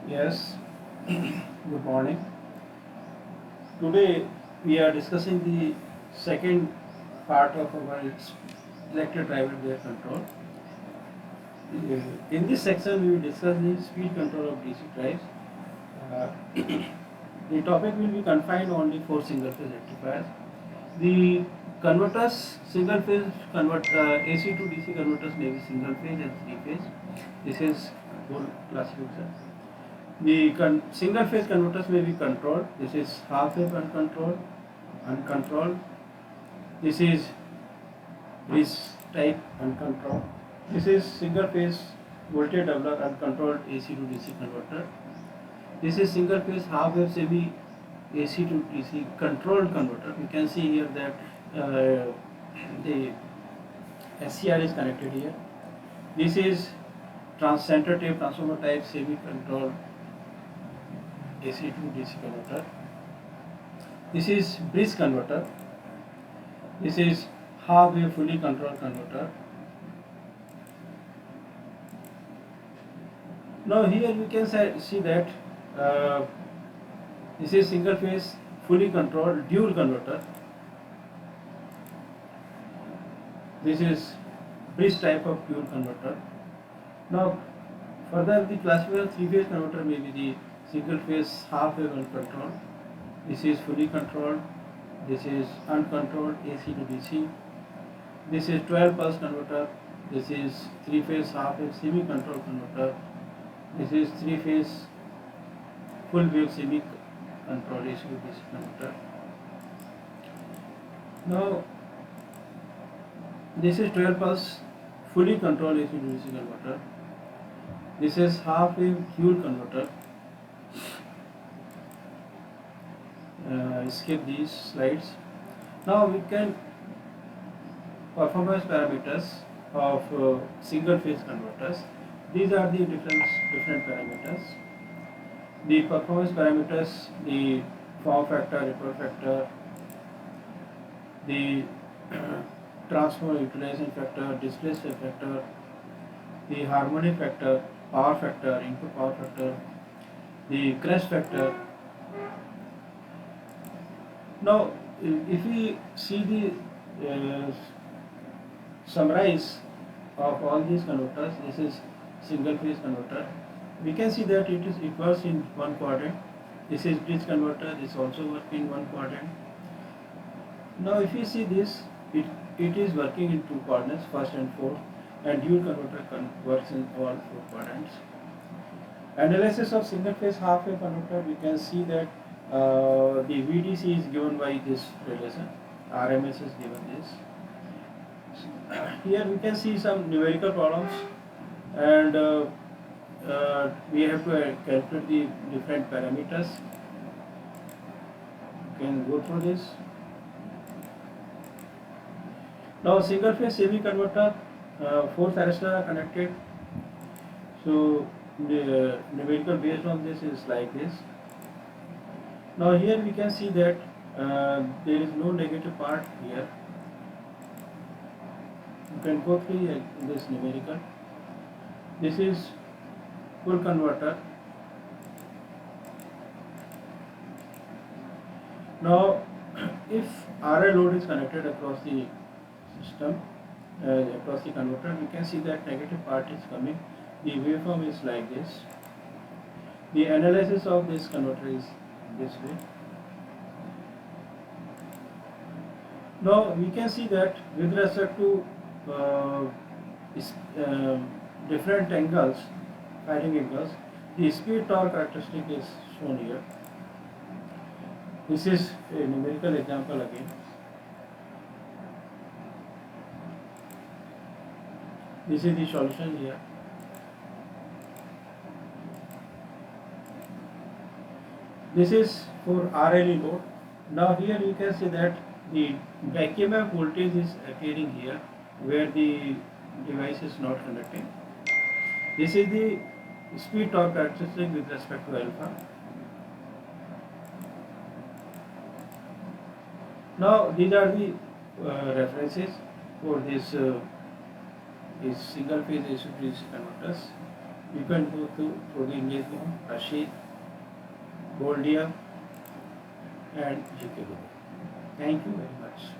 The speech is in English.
Yes, good morning. Today we are discussing the second part of our electric driver gear control. In this section, we will discuss the speed control of DC drives. Uh, the topic will be confined only for single phase rectifiers. The converters, single phase AC to DC converters may be single phase and three phase. This is whole classification. The single phase converters may be controlled. This is half wave uncontrolled. This is bridge type uncontrolled. This is single phase voltage doubler uncontrolled AC to DC converter. This is single phase half wave semi AC to DC controlled converter. You can see here that the SCR is connected here. This is center tape transformer type semi controlled AC to DC converter. This is bridge converter. This is half wave fully controlled converter. Now here we can see that this is single phase fully controlled dual converter. This is bridge type of dual converter. Now further the classification three phase converter may be the single phase half wave uncontrolled. This is fully controlled. This is uncontrolled AC to DC. This is 12 pulse converter. This is three phase half wave semi controlled converter. This is three phase full wave semi controlled AC to DC converter. Now this is 12 pulse fully controlled AC to DC converter. This is half wave dual converter. Skip these slides. Now we can performance parameters of single phase converters. These are the different parameters. The performance parameters, the form factor, ripple factor, the transformer utilization factor, displacement factor, the harmonic factor, power factor, input power factor, the crest factor. Now, if we see the summarize of all these converters, this is single phase converter. We can see that it works in one quadrant. This is bridge converter. This also works in one quadrant. Now, if you see this, it is working in two quadrants, first and fourth, and dual converter works in all four quadrants. Analysis of single phase half wave converter, we can see that the VDC is given by this relation, RMS is given this. Here we can see some numerical problems, and we have to calculate the different parameters. You can go through this. Now single phase semi converter, 4 thyristors are connected. So the numerical based on this is like this. Now here we can see that there is no negative part here. You can go through this numerical. This is full converter. Now if RL load is connected across the system, across the converter, we can see that negative part is coming. The waveform is like this. The analysis of this converter is this way. Now we can see that with respect to different angles, firing angles, the speed torque characteristic is shown here. This is a numerical example again. This is the solution here. This is for RLE load. Now here you can see that the back EMF voltage is appearing here where the device is not conducting. This is the speed torque characteristic with respect to alpha. Now these are the references for this single phase AC to DC converters. You can go through the English one, Rashid, Boldia, and GK. Thank you very much.